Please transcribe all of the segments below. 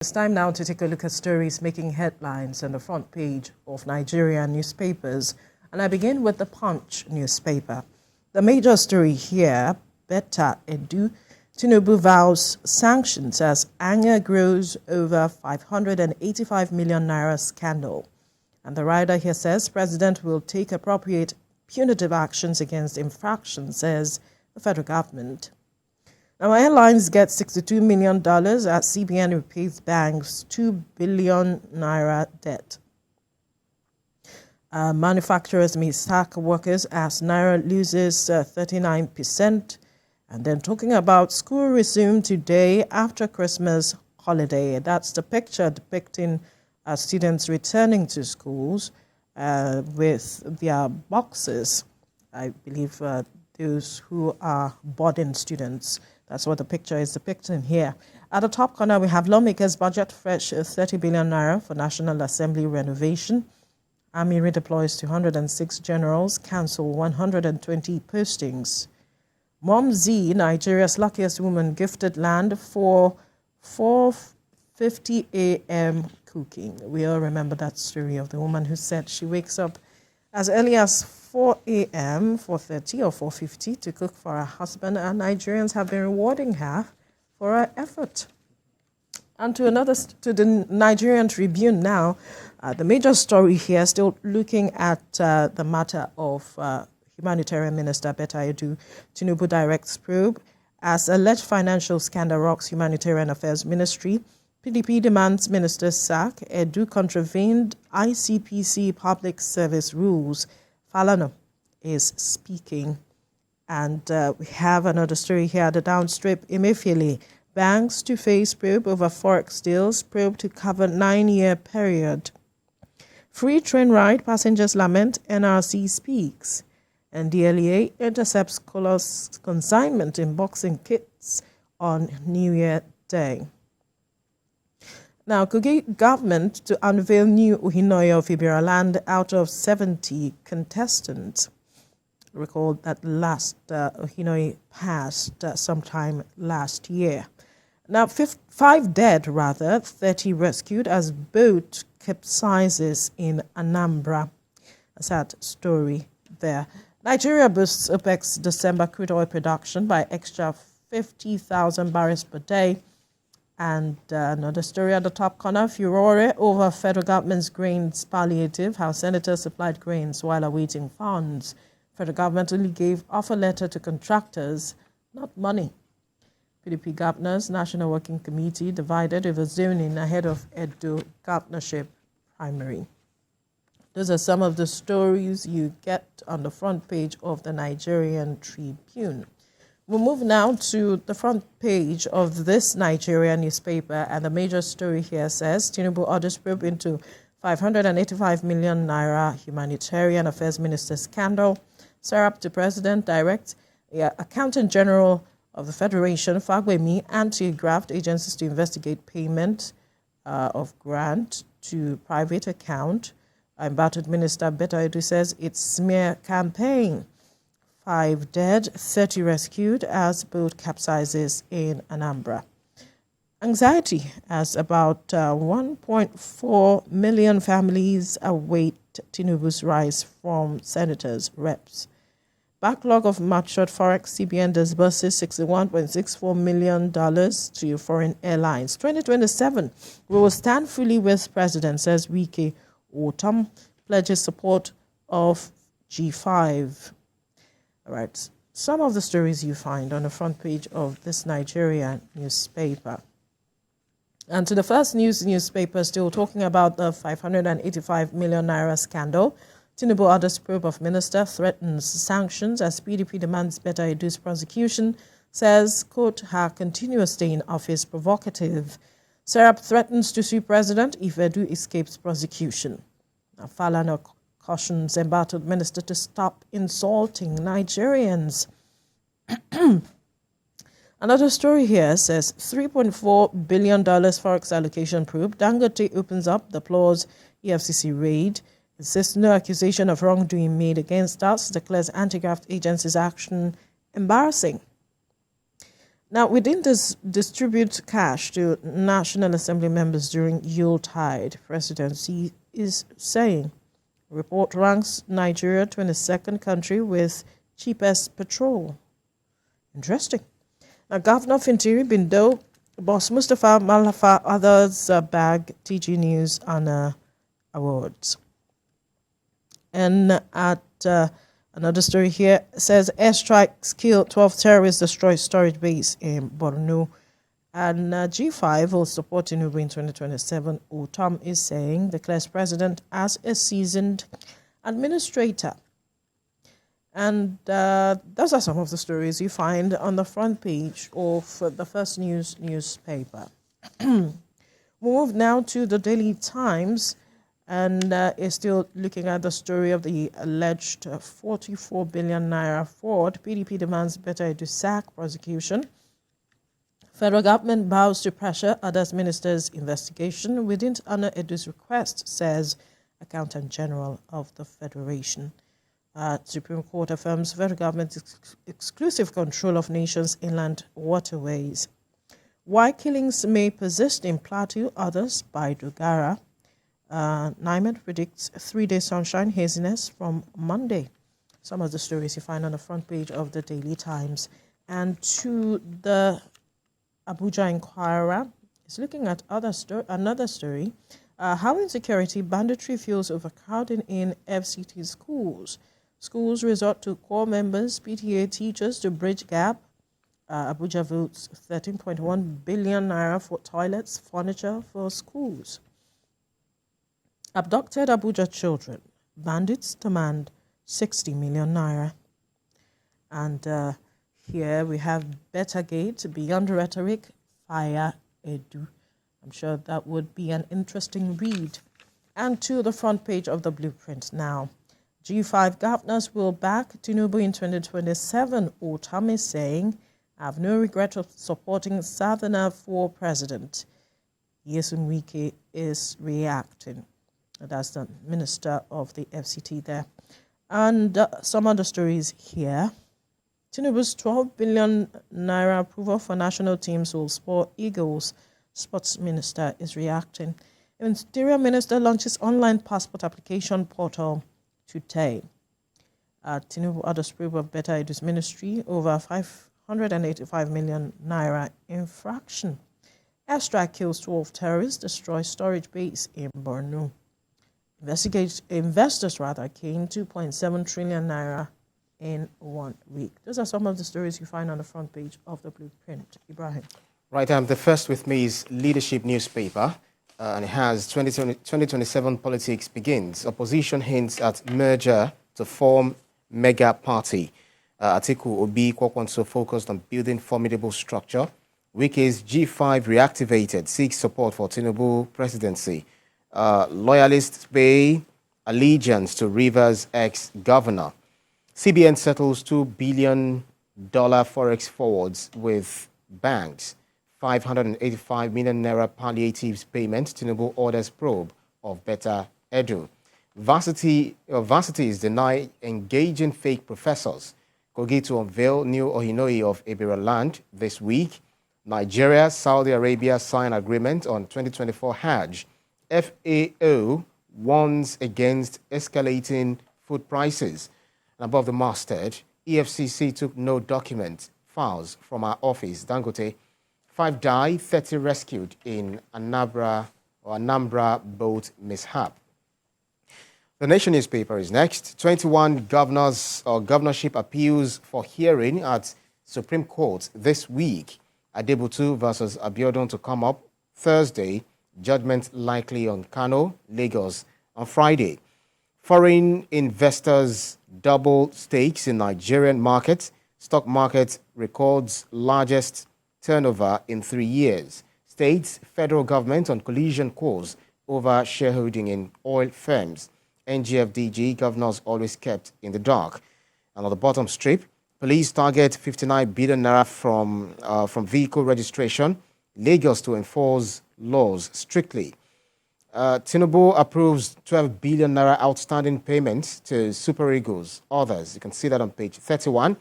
It's time now to take a look at stories making headlines on the front page of Nigerian newspapers. And I begin with the Punch newspaper. The major story here, Better Edu, Tinubu vows sanctions as anger grows over 585 million naira scandal. And the writer here says President will take appropriate punitive actions against infractions, says the federal government. Now, airlines get $62 million as CBN repays banks 2 billion naira debt. Manufacturers may sack workers as naira loses 39%. And then talking about school resumed today after Christmas holiday. That's the picture depicting students returning to schools with their boxes. I believe those who are boarding students. That's what the picture is depicting here. At the top corner, we have lawmakers budget fresh 30 billion naira for National Assembly renovation. Army redeploys 206 generals, cancel 120 postings. Mom Z, Nigeria's luckiest woman, gifted land for 4:50 a.m. cooking. We all remember that story of the woman who said she wakes up as early as 4 a.m., 4:30 or 4:50 to cook for her husband, and Nigerians have been rewarding her for her effort. And to the Nigerian Tribune now, the major story here, still looking at the matter of Humanitarian Minister Better Edu. Tinubu directs probe as alleged financial scandal rocks Humanitarian Affairs Ministry. PDP demands minister sack. Edu contravened ICPC public service rules. Falana is speaking. And we have another story here. The downstrip Emefiele. Banks to face probe over Forex deals. Probe to cover 9-year period. Free train ride. Passengers lament. NRC speaks. And DLEA intercepts Colos consignment in boxing kits on New Year Day. Now, Kogi government to unveil new Uhinoye of Ibrahim out of 70 contestants. Recall that last Uhinoye passed sometime last year. Now, 5 dead, 30 rescued as boat capsizes in Anambra. A sad story there. Nigeria boosts OPEC's December crude oil production by extra 50,000 barrels per day. And another story at the top corner, furore over federal government's grains palliative, how senators supplied grains while awaiting funds. Federal government only gave offer letter to contractors, not money. PDP governors, National Working Committee divided over zoning ahead of Edo governorship primary. Those are some of the stories you get on the front page of the Nigerian Tribune. We'll move now to the front page of this Nigerian newspaper, and the major story here says Tinubu orders probe into 585 million naira humanitarian affairs minister scandal. Serap to President direct Accountant General of the Federation, Fagbemi, anti-graft agencies to investigate payment of grant to private account. Embattled Minister Better Edu says it's smear campaign. 5 dead, 30 rescued as boat capsizes in Anambra. Anxiety as about 1.4 million families await Tinubu's rise from senators, reps. Backlog of matured Forex. CBN disburses $61.64 million to foreign airlines. 2027, we will stand fully with President, says Wike. Ortom pledges support of G5. All right, some of the stories you find on the front page of this Nigerian newspaper. And to the first newspaper, still talking about the 585 million naira scandal. Tinubu orders probe of minister, threatens sanctions as PDP demands Better Edu's prosecution, says, quote, her continuous stay in office provocative. Serap threatens to sue president if Edu escapes prosecution. Now, Falana cautions embattled minister to stop insulting Nigerians. Another story here says $3.4 billion Forex allocation probe. Dangote opens up the Plaws EFCC raid. Insists no accusation of wrongdoing made against us. Declares anti-graft agency's action embarrassing. Now, we didn't distribute cash to National Assembly members during Yuletide, presidency is saying. Report ranks Nigeria 22nd country with cheapest petrol. Interesting. Now, Governor Fintiri Bindo, Boss Mustafa Malafa, others bag TG News on awards. And at another story here says airstrikes kill 12 terrorists, destroy storage base in Borno. And G5 will support Tinubu in 2027. Ortom is saying declares president as a seasoned administrator. And those are some of the stories you find on the front page of the First News newspaper. Move now to the Daily Times, and is still looking at the story of the alleged 44 billion naira fraud. PDP demands better EduSac prosecution. Federal government bows to pressure others ministers' investigation. We didn't honor Edu's request, says Accountant General of the Federation. Supreme Court affirms federal government's exclusive control of nation's inland waterways. Why killings may persist in Plateau, others by Dogara. NIMED predicts 3-day sunshine haziness from Monday. Some of the stories you find on the front page of the Daily Times. And to the Abuja Inquirer is looking at another story. How insecurity, banditry fuels overcrowding in FCT schools. Schools resort to core members, PTA teachers to bridge gap. Abuja votes 13.1 billion naira for toilets, furniture for schools. Abducted Abuja children. Bandits demand 60 million naira. And here we have Better Gate, Beyond Rhetoric, Fire Edu. I'm sure that would be an interesting read. And to the front page of the blueprint now. G5 governors will back Tinubu in 2027. Ortom is saying, I have no regret of supporting Southerner for president. Yesun Wike is reacting. That's the minister of the FCT there. And some other stories here. Tinubu's 12 billion naira approval for national teams will spur Eagles. Sports minister is reacting. Interior minister launches online passport application portal today. Tinubu orders approval of Better Edu's ministry over 585 million naira infraction. Airstrike kills 12 terrorists, destroys storage base in Borno. Investors gain 2.7 trillion naira in 1 week. Those are some of the stories you find on the front page of the blueprint. Ibrahim. Right, the first with me is Leadership newspaper, and it has 2027 politics begins. Opposition hints at merger to form mega party. Atiku Obi Kwakwanso focused on building formidable structure. Wike's G5 reactivated, seeks support for Tinubu presidency. Loyalists pay allegiance to Rivers ex-governor. CBN settles $2 billion forex forwards with banks. 585 million naira palliatives payment. Tinubu orders probe of Better Edu. Varsities deny engaging fake professors. Kogi to unveil new Ohinoi of Ibera land this week. Nigeria, Saudi Arabia sign agreement on 2024 Hajj. FAO warns against escalating food prices. And above the masthead, EFCC took no document files from our office. Dangote, 5 die, 30 rescued in Anambra boat mishap. The Nation newspaper is next. 21 governors or governorship appeals for hearing at Supreme Court this week. Adebutu versus Abiodun to come up Thursday. Judgment likely on Kano, Lagos on Friday. Foreign investors double stakes in Nigerian market. Stock market records largest turnover in 3 years. States, federal government on collision course over shareholding in oil firms. NGFDG governors always kept in the dark. And on the bottom strip, police target 59 billion naira from vehicle registration. Lagos to enforce laws strictly. Tinubu approves 12 billion naira outstanding payments to Super Eagles. Others, you can see that on page 31.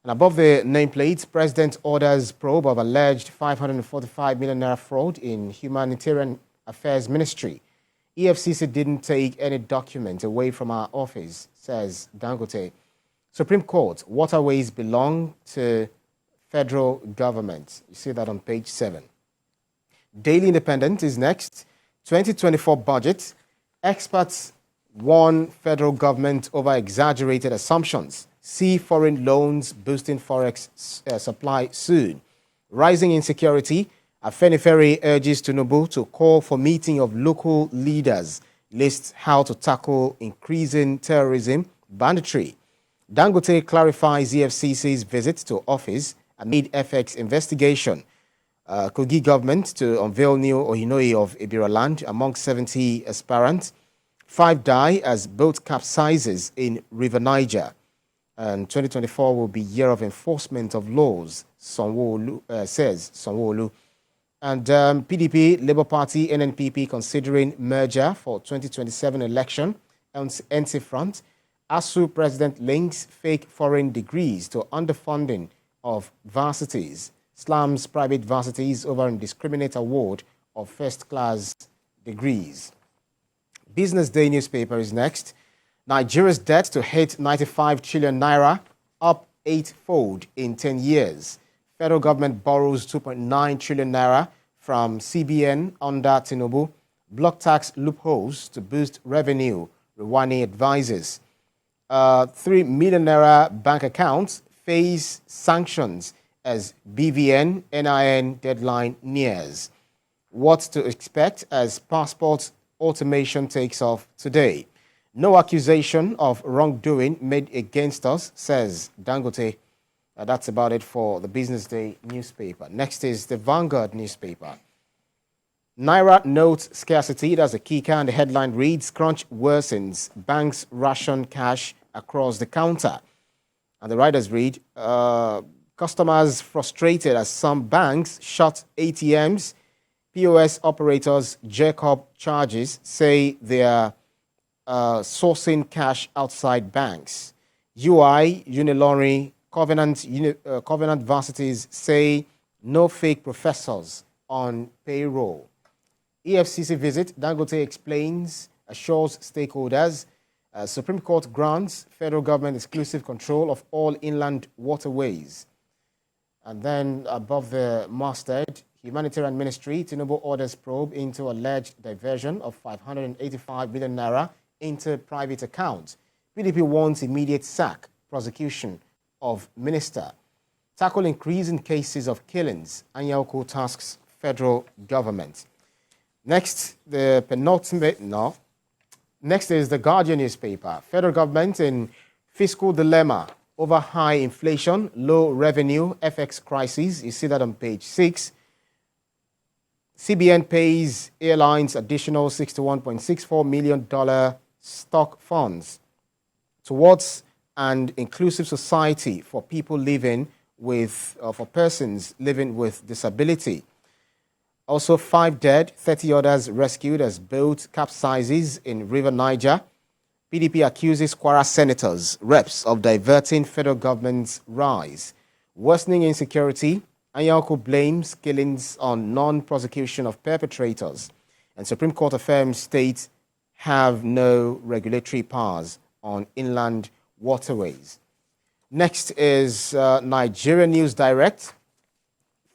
And above the nameplate, President orders probe of alleged 545 million naira fraud in Humanitarian Affairs Ministry. EFCC didn't take any document away from our office, says Dangote. Supreme Court, waterways belong to federal government. You see that on page 7. Daily Independent is next. 2024 budget. Experts warn federal government over exaggerated assumptions. See foreign loans boosting forex supply soon. Rising insecurity. Afenifere urges Tinubu to call for meeting of local leaders. Lists how to tackle increasing terrorism, banditry. Dangote clarifies EFCC's visit to office amid FX investigation. Kogi government to unveil new Ohinoi of Ibira land among 70 aspirants. 5 die as boat capsizes in River Niger. And 2024 will be year of enforcement of laws, says Sanwo-Olu. And PDP, Labour Party, NNPP considering merger for 2027 election. NC Front, ASU President links fake foreign degrees to underfunding of varsities. Slams private varsities over indiscriminate award of first-class degrees. Business Day newspaper is next. Nigeria's debt to hit 95 trillion naira, up 8-fold in 10 years. Federal government borrows 2.9 trillion naira from CBN under Tinubu. Block tax loopholes to boost revenue, Rwani advises. 3 million naira bank accounts face sanctions as BVN NIN deadline nears. What to expect as passport automation takes off today. No accusation of wrongdoing made against us, says Dangote. That's about it for the Business Day newspaper. Next is the Vanguard newspaper. Naira note scarcity, that's a key and the headline reads, crunch worsens, banks ration cash across the counter. And the writers read, customers frustrated as some banks shut ATMs. POS operators jerk up charges, say they are sourcing cash outside banks. UI, Unilori, Covenant varsities say no fake professors on payroll. EFCC visit, Dangote explains, assures stakeholders. Supreme Court grants federal government exclusive control of all inland waterways. And then above the masthead, Humanitarian Ministry, Tinubu orders probe into alleged diversion of 585 billion naira into private accounts. PDP wants immediate sack, prosecution of minister. Tackle increasing cases of killings, Anyauku tasks federal government. Next, the penultimate, no. Next is the Guardian newspaper. Federal government in fiscal dilemma over high inflation, low revenue, FX crisis. You see that on page 6. CBN pays airlines additional $61.64 million stock funds towards an inclusive society for people living with, for persons living with disability. Also, 5 dead, 30 others rescued as boat capsizes in River Niger. PDP accuses Kwara senators, reps of diverting federal government's rise. Worsening insecurity, Anyauku blames killings on non-prosecution of perpetrators. And Supreme Court affirms states have no regulatory powers on inland waterways. Next is Nigerian News Direct.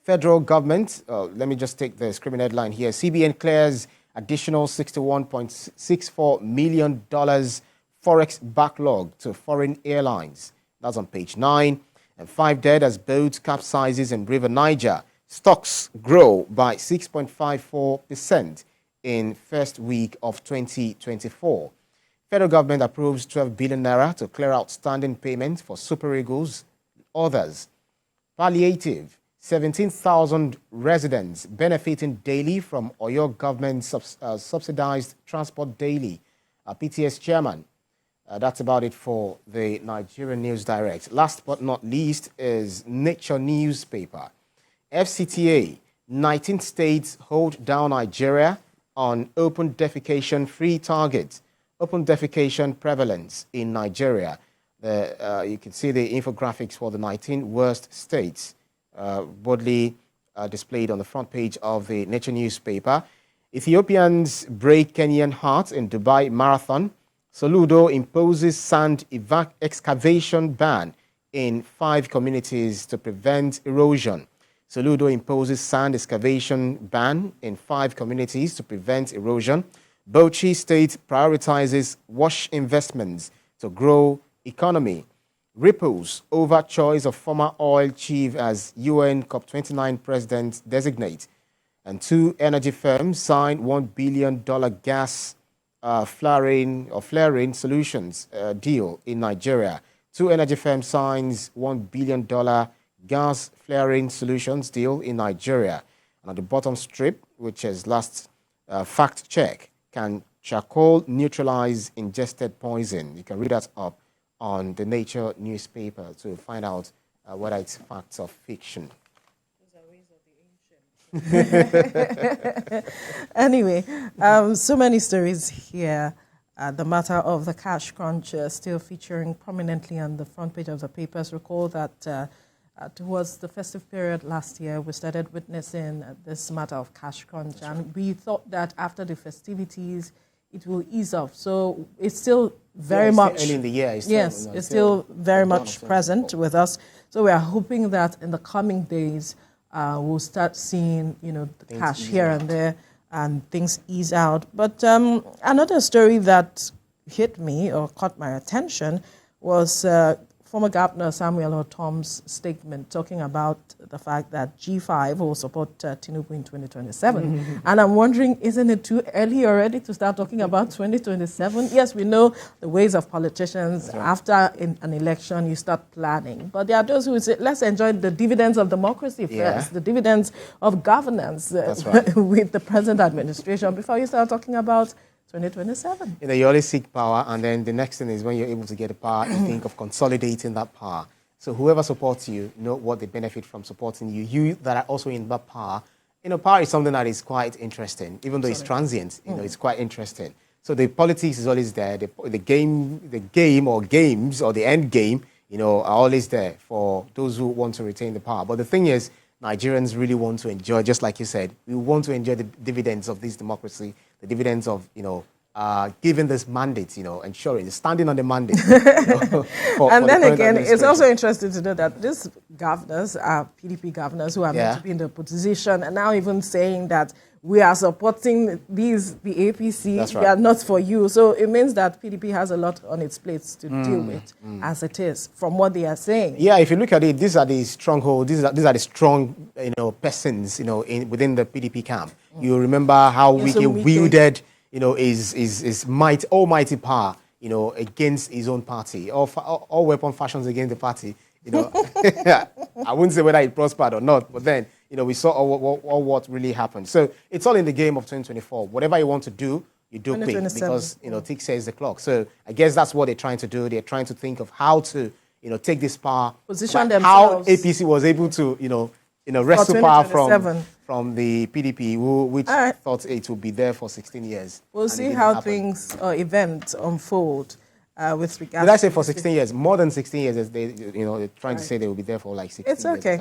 Federal government, let me just take the screaming headline here. CBN clears additional $61.64 million forex backlog to foreign airlines. That's on page 9. And 5 dead as boat capsizes in River Niger. Stocks grow by 6.54% in first week of 2024. Federal government approves 12 billion naira to clear outstanding payments for Super Eagles. Others. Palliative. 17,000 residents benefiting daily from Oyo government subsidized transport daily. PTS chairman. That's about it for the Nigerian News Direct. Last but not least is Nature newspaper. FCTA, 19 states hold down Nigeria on open defecation free targets. Open defecation prevalence in Nigeria. You can see the infographics for the 19 worst states boldly displayed on the front page of the Nature newspaper. Ethiopians break Kenyan heart in Dubai Marathon. Soludo imposes sand excavation ban in 5 communities to prevent erosion. Soludo imposes sand excavation ban in 5 communities to prevent erosion. Bauchi State prioritizes wash investments to grow economy. Ripples over choice of former oil chief as UN COP29 president designate. And 2 energy firms signed $1 billion gas flaring solutions deal in Nigeria. 2 energy firms signs $1 billion gas flaring solutions deal in Nigeria. And at the bottom strip, which is last fact check, can charcoal neutralize ingested poison? You can read that up on the Nature newspaper to find out whether it's facts or fiction. Anyway, so many stories here. The matter of the cash crunch still featuring prominently on the front page of the papers. Recall that towards the festive period last year, we started witnessing this matter of cash crunch, and we thought that after the festivities, it will ease off. So it's still very much early in the year. It's still very much present with us. So we are hoping that in the coming days, we'll start seeing, the cash here and there, and things ease out. But another story that hit me or caught my attention was former Governor Samuel Ortom's statement talking about the fact that G5 will support Tinubu in 2027. And I'm wondering, isn't it too early already to start talking about 2027? Yes, we know the ways of politicians. Right. After an election, you start planning. But there are those who say, let's enjoy the dividends of democracy first, the dividends of governance with the present administration before you start talking about 2027. You always seek power, and then the next thing is when you're able to get the power, you think of consolidating that power. So whoever supports you, know what they benefit from supporting you. You that are also in that power, power is something that is quite interesting, even though it's transient. It's quite interesting. So the politics is always there. The game or games or the end game, are always there for those who want to retain the power. But the thing is, Nigerians really want to enjoy, just like you said, we want to enjoy the dividends of this democracy, the dividends of, giving this mandate, ensuring, standing on the mandate. And then again, it's also interesting to know that these governors are PDP governors who are meant to be in the position and now even saying that we are supporting the APC, they are not for you. So it means that PDP has a lot on its plates to deal with as it is, from what they are saying. Yeah, if you look at it, these are the strongholds, these are the strong, persons, within the PDP camp. You remember how Wike wielded, his almighty power, against his own party, all weapon fashions against the party. I wouldn't say whether it prospered or not, but then, we saw all what really happened. So it's all in the game of 2024. Whatever you want to do, you do quick because, tick says the clock. So I guess that's what they're trying to do. They're trying to think of how to, take this power. Position themselves. How APC was able to, wrestle power from the PDP, which thought it would be there for 16 years. We'll see how things or events unfold. With regards Did I say for 16 years? More than 16 years. They're trying to say they will be there for like 16 years. It's okay.